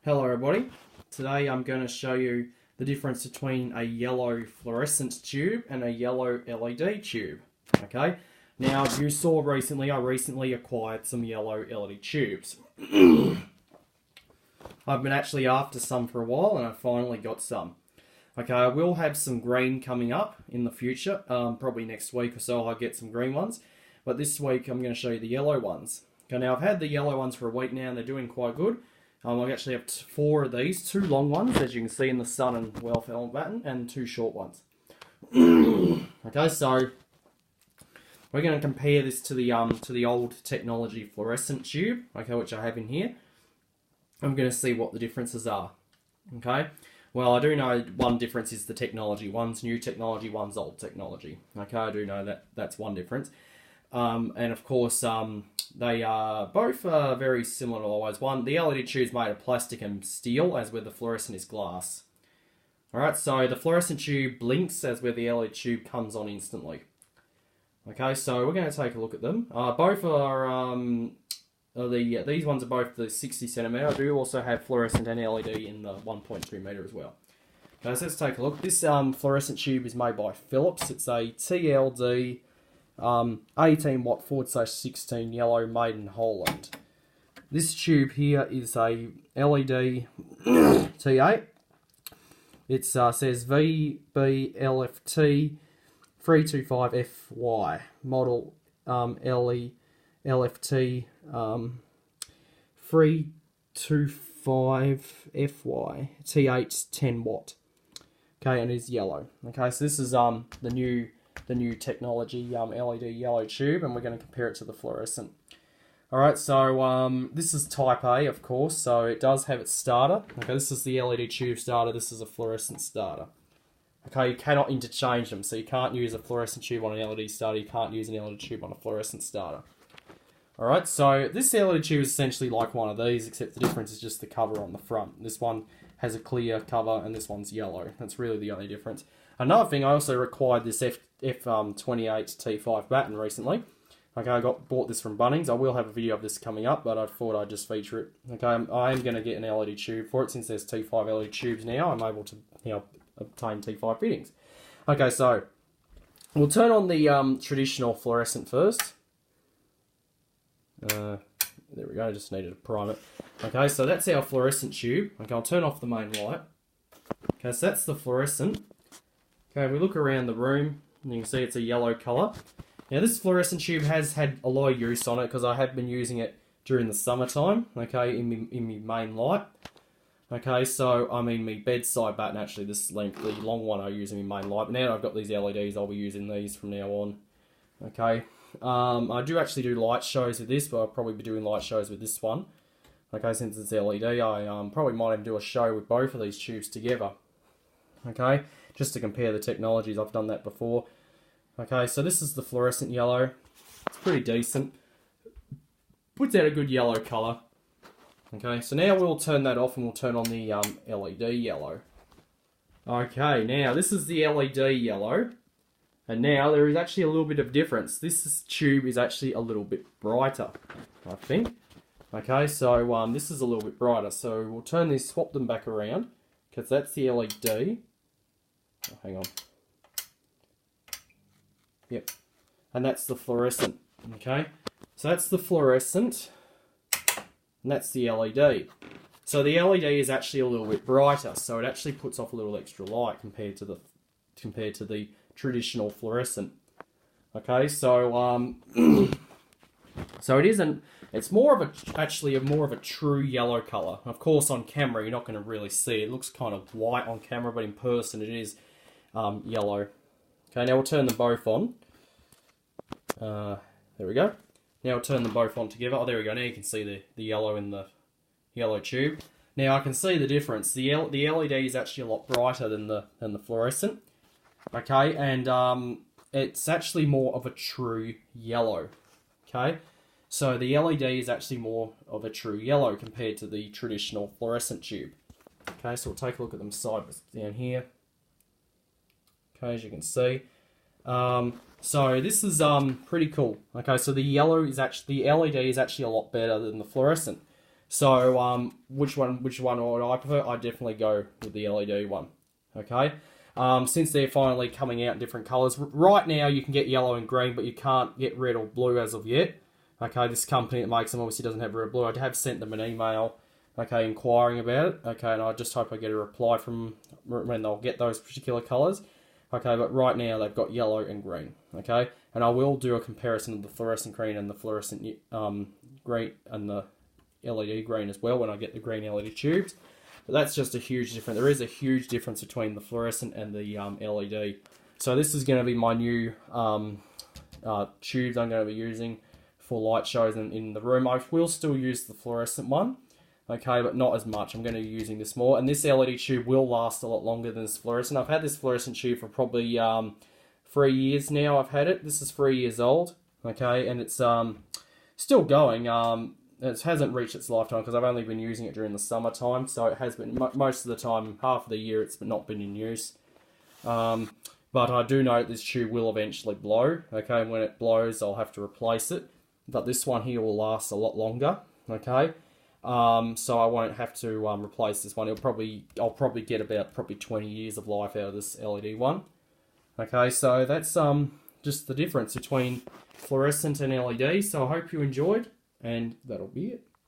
Hello everybody, today I'm going to show you the difference between a yellow fluorescent tube and a yellow LED tube. Okay, now you saw I recently acquired some yellow LED tubes. I've been actually after some for a while and I finally got some. Okay, I will have some green coming up in the future, probably next week or so I'll get some green ones. But this week I'm going to show you the yellow ones. Okay, now I've had the yellow ones for a week now and they're doing quite good. I actually have 4 of these, 2 long ones, as you can see in the sun and welfare button, and 2 short ones. Okay, so we're going to compare this to the old technology fluorescent tube, okay, which I have in here. I'm going to see what the differences are. Okay, well I do know one difference is the technology. One's new technology, one's old technology. Okay, I do know that's one difference. And of course, they are both very similar always. The LED tube is made of plastic and steel, as where the fluorescent is glass. Alright, so the fluorescent tube blinks, as where the LED tube comes on instantly. Okay, so we're going to take a look at them. Both are, these ones are both the 60cm. I do also have fluorescent and LED in the 1.2 meter as well. Okay, so let's take a look. This fluorescent tube is made by Philips. It's a TLD 18 watt /16 yellow made in Holland. This tube here is a LED T8. It says VBLFT 325FY model LFT 325FY T8's 10 watt. Okay, and it's yellow. Okay, so this is the new technology LED yellow tube, and we're going to compare it to the fluorescent. Alright, so this is type A, of course, so it does have its starter. Okay, this is the LED tube starter, this is a fluorescent starter. Okay, you cannot interchange them, so you can't use a fluorescent tube on an LED starter, you can't use an LED tube on a fluorescent starter. Alright, so this LED tube is essentially like one of these, except the difference is just the cover on the front. This one has a clear cover and this one's yellow. That's really the only difference. Another thing, I also acquired this F28T5 batten recently. Okay, I bought this from Bunnings. I will have a video of this coming up, but I thought I'd just feature it. Okay, I am going to get an LED tube for it. Since there's T5 LED tubes now, I'm able to obtain T5 fittings. Okay, so we'll turn on the traditional fluorescent first. There we go, I just needed to prime it. Okay, so that's our fluorescent tube. Okay, I'll turn off the main light. Okay, so that's the fluorescent. Okay, we look around the room, and you can see it's a yellow colour. Now this fluorescent tube has had a lot of use on it, because I have been using it during the summertime, okay, in my main light. Okay, so, I mean, my bedside batten, actually, this length, the long one I use in my main light. But now that I've got these LEDs, I'll be using these from now on. Okay, I do actually do light shows with this, but I'll probably be doing light shows with this one. Okay, since it's LED, I probably might even do a show with both of these tubes together. Okay, just to compare the technologies, I've done that before. Okay, so this is the fluorescent yellow. It's pretty decent. Puts out a good yellow colour. Okay, so now we'll turn that off and we'll turn on the LED yellow. Okay, now this is the LED yellow. And now there is actually a little bit of difference. This tube is actually a little bit brighter, I think. Okay, so this is a little bit brighter. So we'll swap them back around, because that's the LED. Oh, hang on. Yep. And that's the fluorescent. Okay, so that's the fluorescent, and that's the LED. So the LED is actually a little bit brighter, so it actually puts off a little extra light compared to the traditional fluorescent. Okay, so so it isn't. It's more of a true yellow color. Of course, on camera you're not going to really see it. It looks kind of white on camera, but in person it is yellow. Okay, now we'll turn them both on. There we go. Now we'll turn them both on together. Oh, there we go. Now you can see the yellow in the yellow tube. Now I can see the difference. The LED is actually a lot brighter than the fluorescent. Okay, and it's actually more of a true yellow. Okay, so the LED is actually more of a true yellow compared to the traditional fluorescent tube. Okay, so we'll take a look at them down here. Okay, as you can see. So this is pretty cool. Okay, so the LED is actually a lot better than the fluorescent. So which one would I prefer? I definitely go with the LED one. Okay. Since they're finally coming out in different colours. Right now you can get yellow and green, but you can't get red or blue as of yet. Okay, this company that makes them obviously doesn't have red or blue. I have sent them an email, okay, inquiring about it. Okay, and I just hope I get a reply from when they'll get those particular colours. Okay, but right now they've got yellow and green. Okay, and I will do a comparison of the fluorescent green and the fluorescent green and the LED green as well when I get the green LED tubes. But that's just a huge difference. There is a huge difference between the fluorescent and the LED. So this is going to be my new tubes I'm going to be using for light shows in the room. I will still use the fluorescent one, okay, but not as much. I'm going to be using this more. And this LED tube will last a lot longer than this fluorescent. I've had this fluorescent tube for probably 3 years now. I've had it. This is 3 years old, okay, and it's still going. It hasn't reached its lifetime because I've only been using it during the summertime, so it has been most of the time, half of the year, it's not been in use. But I do know this tube will eventually blow. Okay, and when it blows, I'll have to replace it. But this one here will last a lot longer. Okay, so I won't have to replace this one. I'll probably get about 20 years of life out of this LED one. Okay, so that's just the difference between fluorescent and LED. So I hope you enjoyed. And that'll be it.